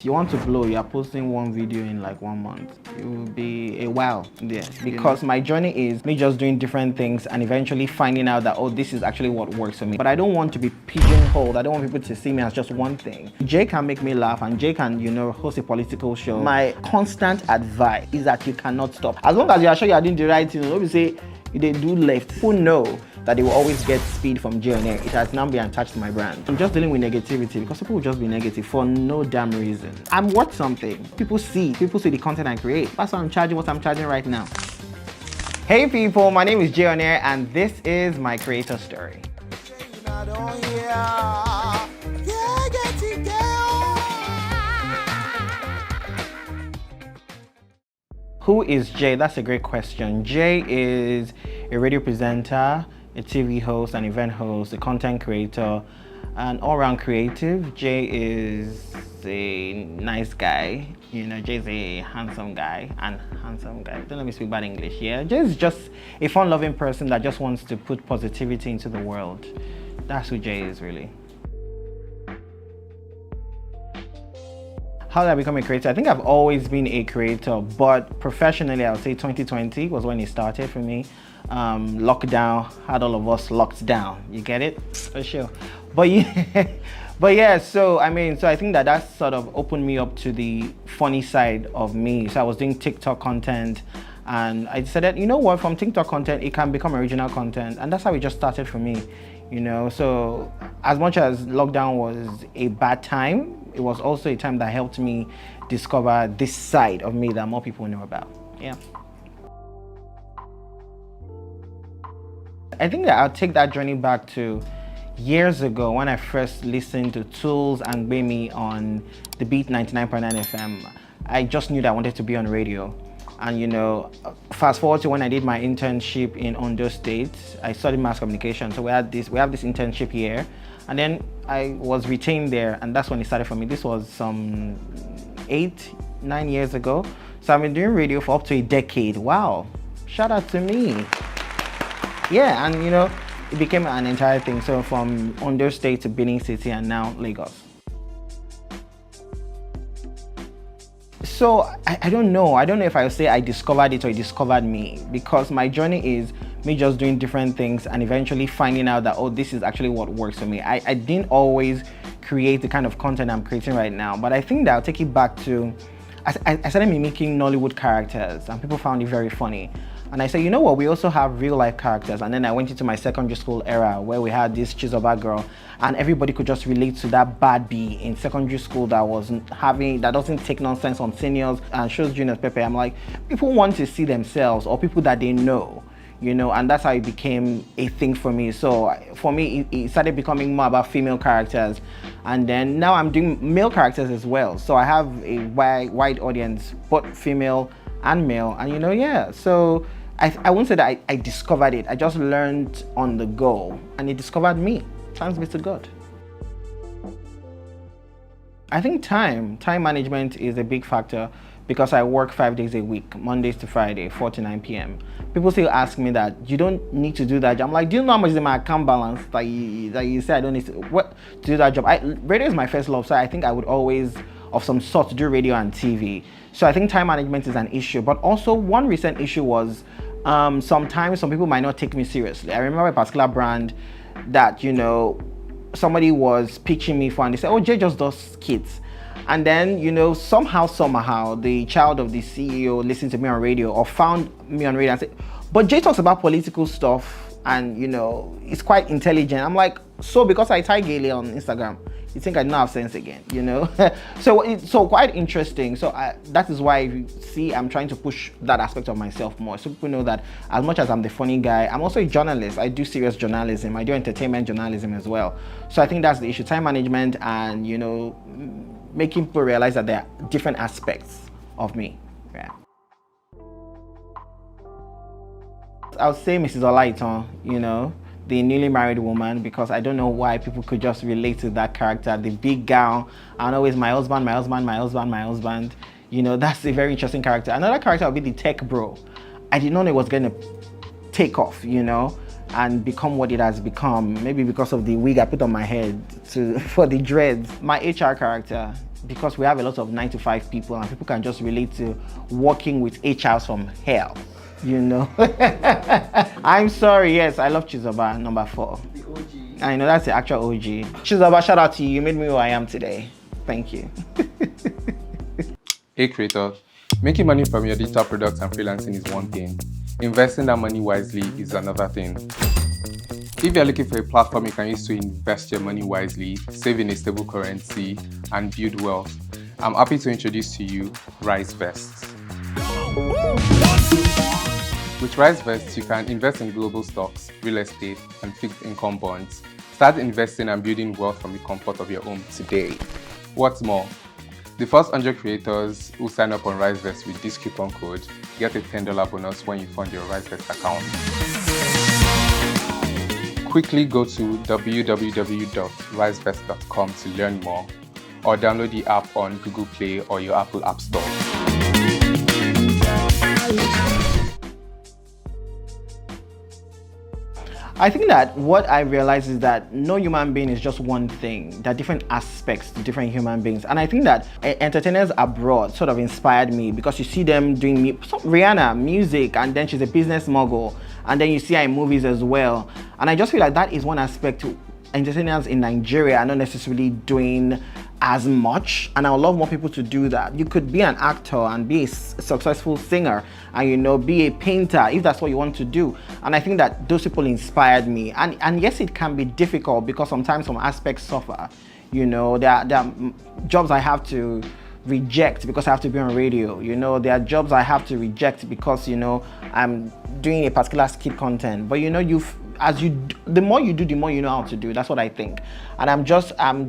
If you want to blow, you are posting one video in like 1 month. It will be a while, yes. Because my journey is me just doing different things and eventually finding out that, oh, this is actually what works for me. But I don't want to be pigeonholed. I don't want people to see me as just one thing. Jay can make me laugh and Jay can, host a political show. My constant advice is that you cannot stop. As long as you are sure you are doing the right thing, nobody say they do left. People know that they will always get speed from Jay on air. It has now been attached to my brand. I'm just dealing with negativity because people will just be negative for no damn reason. I'm worth something. People see the content I create. That's why I'm charging what I'm charging right now. Hey people, my name is Jay on air and this is my creator story. Who is Jay? That's a great question. Jay is a radio presenter, a TV host, an event host, a content creator, an all-round creative. Jay is a nice guy. Jay's a handsome guy. Don't let me speak bad English, yeah? Jay's just a fun-loving person that just wants to put positivity into the world. That's who Jay is, really. How did I become a creator? I think I've always been a creator, but professionally, I would say 2020 was when it started for me. Lockdown had all of us locked down. You get it? For sure. But yeah, so I think that sort of opened me up to the funny side of me. So I was doing TikTok content and I decided, you know what, from TikTok content, it can become original content. And that's how it just started for me, So as much as lockdown was a bad time, it was also a time that helped me discover this side of me that more people know about. Yeah. I think that I'll take that journey back to years ago when I first listened to Tools and Bemi on the Beat 99.9 FM. I just knew that I wanted to be on radio. And fast forward to when I did my internship in Ondo State, I studied mass communication. So we have this internship here, and then I was retained there, and that's when it started for me. This was some 8-9 years ago. So I've been doing radio for up to a decade. Wow, shout out to me. Yeah, and it became an entire thing. So from Ondo State to Benin City and now Lagos. So I don't know. I don't know if I would say I discovered it or it discovered me, because my journey is me just doing different things and eventually finding out that, oh, this is actually what works for me. I didn't always create the kind of content I'm creating right now, but I think that I'll take it back to, I started mimicking Nollywood characters and people found it very funny. And I said, you know what, we also have real life characters. And then I went into my secondary school era where we had this Chizoba girl and everybody could just relate to that bad bee in secondary school that doesn't take nonsense on seniors and shows juniors Pepe. I'm like, people want to see themselves or people that they know, and that's how it became a thing for me. So for me, it started becoming more about female characters. And then now I'm doing male characters as well. So I have a wide audience, both female and male. And yeah, so I won't say that I discovered it. I just learned on the go and it discovered me. Thanks be to God. I think time management is a big factor because I work 5 days a week, Mondays to Friday, 4 to 9 p.m. People still ask me that you don't need to do that job. I'm like, do you know how much is in my account balance that you say I don't need to do that job? Radio is my first love, so I think I would always, of some sort, do radio and TV. So I think time management is an issue. But also one recent issue was sometimes some people might not take me seriously. I remember a particular brand that, somebody was pitching me for and they said, oh, Jay just does skits. And then, somehow the child of the CEO listened to me on radio or found me on radio and said, but Jay talks about political stuff and, it's quite intelligent. I'm like, so because I tie gaily on Instagram, you think I don't have sense again, So it's quite interesting. So that is why you see I'm trying to push that aspect of myself more. So people know that as much as I'm the funny guy, I'm also a journalist. I do serious journalism. I do entertainment journalism as well. So I think that's the issue, time management and, making people realize that there are different aspects of me. Yeah. I would say Mrs. Olaiton, the newly married woman, because I don't know why people could just relate to that character, the big gown, and always my husband. That's a very interesting character. Another character would be the tech bro. I didn't know it was going to take off, and become what it has become, maybe because of the wig I put on my head for the dreads. My HR character because we have a lot of 9-to-5 people, and people can just relate to working with HRs from hell, you know. I'm sorry, yes, I love Chizoba, number 4. The OG. I know, that's the actual OG. Chizoba, shout out to you. You made me who I am today. Thank you. Hey creator, making money from your digital products and freelancing is one thing. Investing that money wisely is another thing. If you're looking for a platform you can use to invest your money wisely, save in a stable currency, and build wealth, I'm happy to introduce to you Risevest. With Risevest, you can invest in global stocks, real estate, and fixed income bonds. Start investing and building wealth from the comfort of your home today. What's more, the first 100 creators who sign up on Risevest with this coupon code get a $10 bonus when you fund your Risevest account. Quickly go to www.risevest.com to learn more, or download the app on Google Play or your Apple App Store. I think that what I realize is that no human being is just one thing. There are different aspects to different human beings. And I think that entertainers abroad sort of inspired me, because you see them doing Rihanna, music, and then she's a business mogul. And then you see her in movies as well. And I just feel like that is one aspect to entertainers in Nigeria are not necessarily doing as much, and I would love more people to do that. You could be an actor and be a successful singer, and you know, be a painter if that's what you want to do. And I think that those people inspired me. And yes, it can be difficult because sometimes some aspects suffer. You know, there are jobs I have to reject because I have to be on radio. You know, there are jobs I have to reject because, you know, I'm doing a particular skit content. But you know, the more you do, the more you know how to do. That's what I think. And I've just done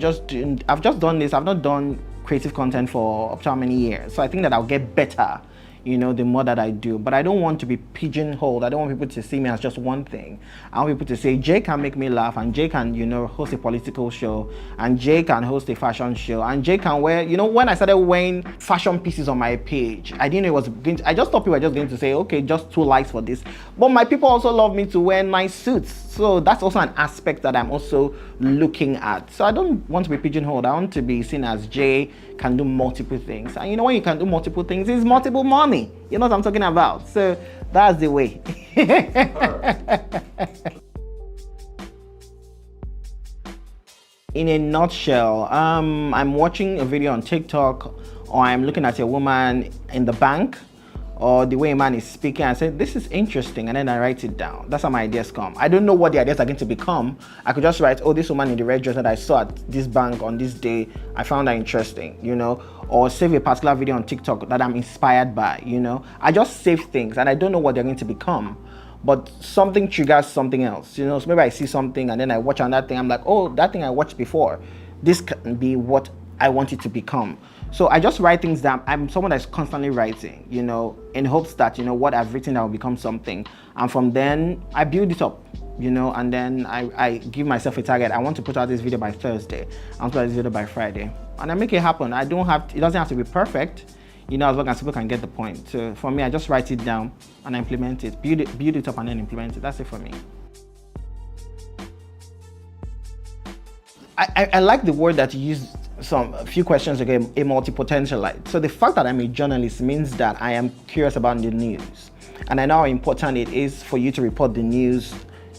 this. I've not done creative content for up to how many years. So I think that I'll get better, you know, the more that I do. But I don't want to be pigeonholed. I don't want people to see me as just one thing. I want people to say, Jay can make me laugh, and Jay can, you know, host a political show, and Jay can host a fashion show, and Jay can wear, you know, when I started wearing fashion pieces on my page, I didn't know it was going to, I just thought people were just going to say, okay, just 2 likes for this. But my people also love me to wear nice suits. So that's also an aspect that I'm also looking at. So I don't want to be pigeonholed. I want to be seen as Jay can do multiple things. And you know, when you can do multiple things, it's multiple money. You know what I'm talking about? So that's the way. In a nutshell, I'm watching a video on TikTok, or I'm looking at a woman in the bank, or the way a man is speaking, I say, this is interesting, and then I write it down. That's how my ideas come. I don't know what the ideas are going to become. I could just write, oh, this woman in the red dress that I saw at this bank on this day, I found that interesting, you know, or save a particular video on TikTok that I'm inspired by, you know. I just save things, and I don't know what they're going to become, but something triggers something else, you know. So maybe I see something, and then I watch on that thing, I'm like, oh, that thing I watched before, this can be what I want it to become. So I just write things down. I'm someone that's constantly writing, you know, in hopes that, you know, what I've written that will become something. And from then I build it up, you know, and then I give myself a target. I want to put out this video by Thursday. I want to put out this video by Friday. And I make it happen. It doesn't have to be perfect, you know, as long as people can get the point. So for me, I just write it down and I implement it, build it up and then implement it. That's it for me. I like the word that you used a few questions ago, a multipotentialite. So the fact that I'm a journalist means that I am curious about the news. And I know how important it is for you to report the news,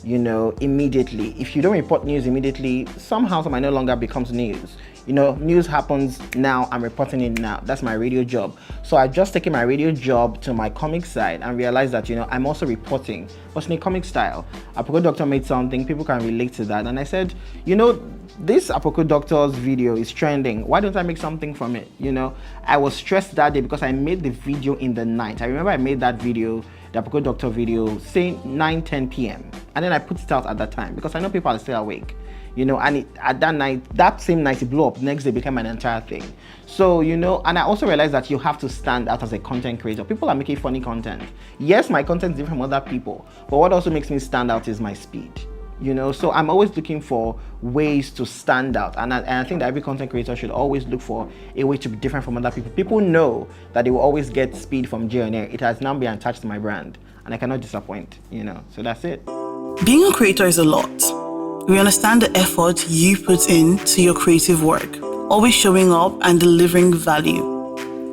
you know, immediately. If you don't report news immediately, somehow it might no longer becomes news. You know, news happens now, I'm reporting it now. That's my radio job. So I just taken my radio job to my comic side and realized that, you know, I'm also reporting, but in a comic style. Apoko Doctor made something, people can relate to that. And I said, you know, this Apoko Doctor's video is trending. Why don't I make something from it? You know, I was stressed that day because I made the video in the night. I remember I made that video, the Apoko Doctor video, say 9-10 p.m. And then I put it out at that time because I know people are still awake. You know, and at that night, that same night, it blew up. Next day became an entire thing. So, you know, and I also realized that you have to stand out as a content creator. People are making funny content. Yes, my content is different from other people, but what also makes me stand out is my speed. You know, so I'm always looking for ways to stand out, and I think that every content creator should always look for a way to be different from other people. People know that they will always get speed from J&A. It has now been attached to my brand, and I cannot disappoint. You know, so that's it. Being a creator is a lot. We understand the effort you put into your creative work. always showing up and delivering value.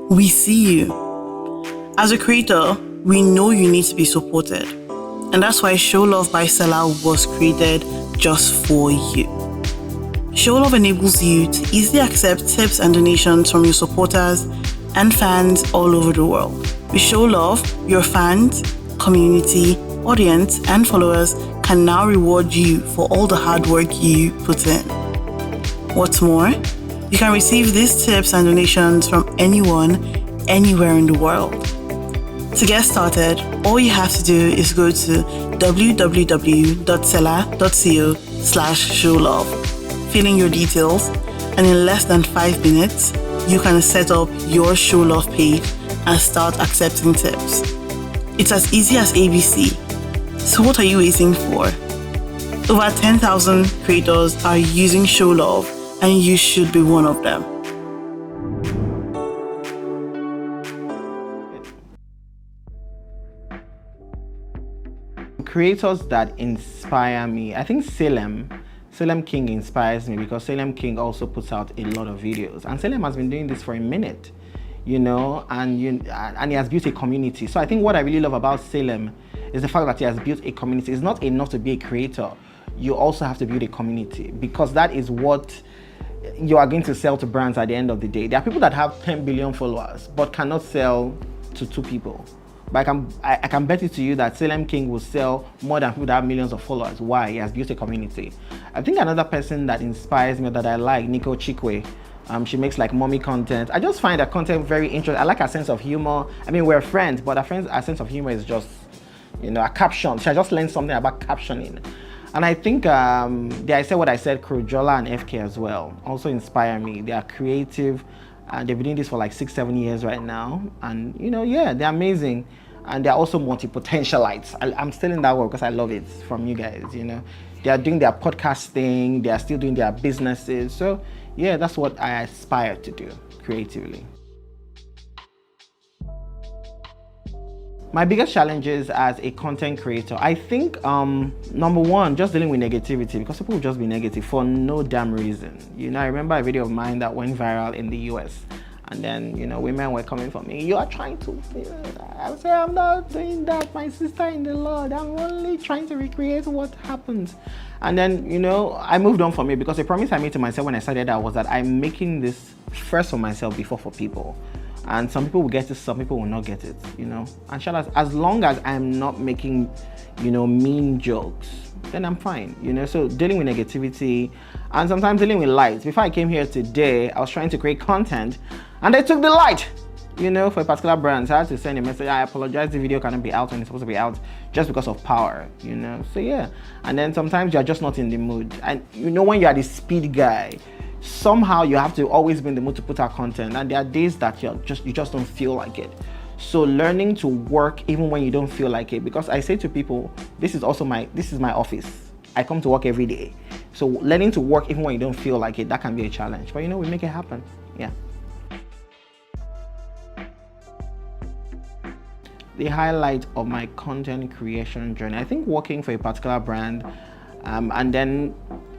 We see you. As a creator, we know you need to be supported. And that's why Show Love by Selar was created just for you. Show Love enables you to easily accept tips and donations from your supporters and fans all over the world. With Show Love, your fans, community, audience, and followers can now reward you for all the hard work you put in. What's more, you can receive these tips and donations from anyone, anywhere in the world. To get started, all you have to do is go to www.selar.co/showlove, fill in your details, and in less than 5 minutes, you can set up your Show Love page and start accepting tips. It's as easy as ABC. So what are you waiting for? Over 10,000 creators are using Show Love, and you should be one of them. Creators that inspire me, I think Salem King inspires me because Salem King also puts out a lot of videos, and Salem has been doing this for a minute, and he has built a community. So I think what I really love about Salem is the fact that he has built a community. It's not enough to be a creator, you also have to build a community, because that is what you are going to sell to brands at the end of the day. There are people that have 10 billion followers but cannot sell to 2 people. But I can bet it to you that Salem King will sell more than people that have millions of followers. Why? He has built a community. I think another person that inspires me that I like, Nico Chikwe. She makes like mommy content. I just find her content very interesting. I like her sense of humor. I mean, we're friends, but her sense of humor is just, a caption. She just learned something about captioning. And I think, I said what I said, Jola and FK as well also inspire me. They are creative. And they've been doing this for like 6-7 years right now, and they're amazing, and they're also multipotentialites. I'm still in that word because I love it from you guys. They are doing their podcast thing, they are still doing their businesses. So yeah, that's what I aspire to do creatively. My biggest challenges as a content creator, I think number one, just dealing with negativity, because people will just be negative for no damn reason. I remember a video of mine that went viral in the US, and then women were coming for me. You are trying to, I would say, I'm not doing that, my sister in the Lord. I'm only trying to recreate what happened. And then I moved on from it, because the promise I made to myself when I started that was that I'm making this first for myself before for people. And some people will get it, some people will not get it, And as long as I'm not making, mean jokes, then I'm fine, So dealing with negativity and sometimes dealing with light. Before I came here today, I was trying to create content and they took the light, for a particular brand. So I had to send a message. I apologize, the video cannot be out when it's supposed to be out just because of power, So yeah. And then sometimes you're just not in the mood. And when you are the speed guy, somehow you have to always be in the mood to put out content, and there are days that you just don't feel like it. So learning to work even when you don't feel like it, because I say to people, this is my office. I come to work every day. So learning to work even when you don't feel like it, that can be a challenge. But we make it happen. Yeah. The highlight of my content creation journey, I think working for a particular brand, and then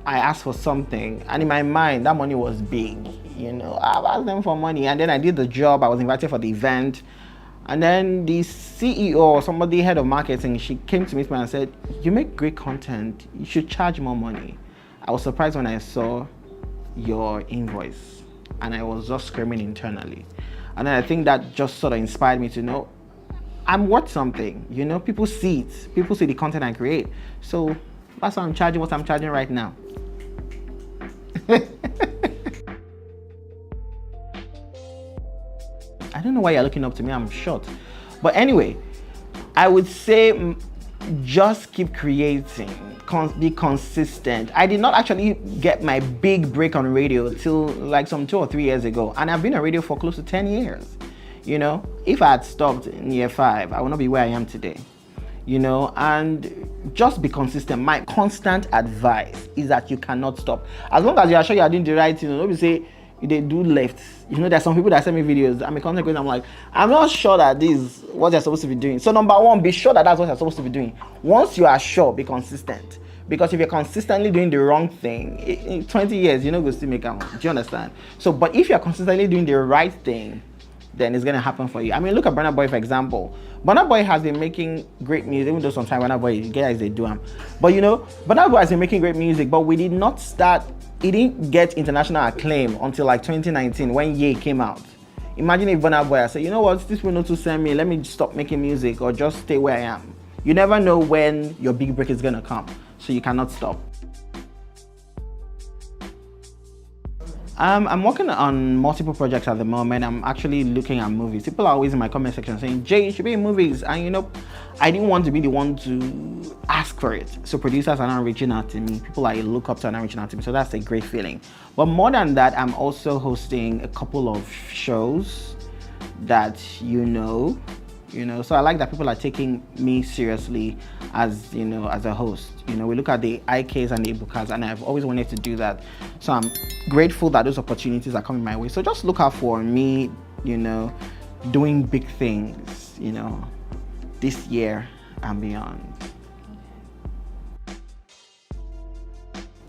I asked for something, and in my mind that money was big. I've asked them for money, and then I did the job. I was invited for the event, and then the CEO or somebody, head of marketing, she came to meet me and said, you make great content, you should charge more money. I was surprised when I saw your invoice, and I was just screaming internally. And then I think that just sort of inspired me to know I'm worth something. People see it, people see the content I create. So that's why I'm charging what I'm charging right now. I don't know why you're looking up to me, I'm short. But anyway, I would say just keep creating, be consistent. I did not actually get my big break on radio till like some 2 or 3 years ago, and I've been on radio for close to 10 years. If I had stopped in year 5, I would not be where I am today. And just be consistent. My constant advice is that you cannot stop. As long as you are sure you are doing the right thing, don't be say they do left. There's some people that send me videos. I'm a content creator. I'm like, I'm not sure that this is what they're supposed to be doing. So number one, be sure that that's what you're supposed to be doing. Once you are sure, be consistent. Because if you're consistently doing the wrong thing, in 20 years, you're not going to still make out. Do you understand? So, but if you're consistently doing the right thing, then it's going to happen for you. I mean, look at Burna Boy, for example. Burna Boy has been making great music, even though sometimes Burna Boy, guys, they do them. But you know, Burna Boy has been making great music, but we did not start, it didn't get international acclaim until like 2019 when Ye came out. Imagine if Burna Boy said, you know what, this will not to send me, let me stop making music or just stay where I am. You never know when your big break is gonna come, so you cannot stop. I'm working on multiple projects at the moment. I'm actually looking at movies. People are always in my comment section saying, Jay, you should be in movies. And you know, I didn't want to be the one to ask for it. So producers are now reaching out to me. People I look up to are now reaching out to me. So that's a great feeling. But more than that, I'm also hosting a couple of shows that so I like that people are taking me seriously as as a host. We look at the IKs and the Ibukas, and I've always wanted to do that. So I'm grateful that those opportunities are coming my way. So just look out for me, doing big things, this year and beyond.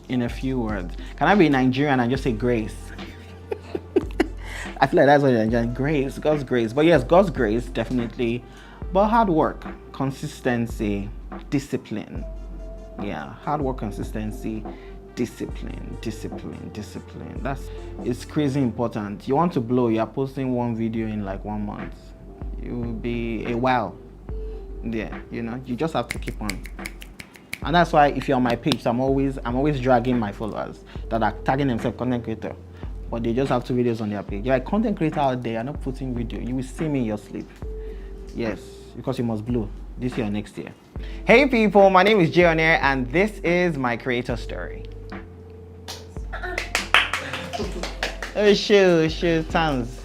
In a few words, can I be Nigerian and just say grace? I feel like that's what you're enjoying. Grace, God's grace. But yes, God's grace, definitely. But hard work, consistency, discipline. Yeah, hard work, consistency, discipline. It's crazy important. You want to blow, you're posting one video in like 1 month. It will be a while. Yeah, you just have to keep on. And that's why if you're on my page, I'm always dragging my followers that are tagging themselves content creator. But they just have 2 videos on their page. You're a content creator out there, you're not putting video. You will see me in your sleep. Yes, because you must blow this year or next year. Hey people, my name is Jay On Air, and this is my creator story. Oh, shoot, sounds.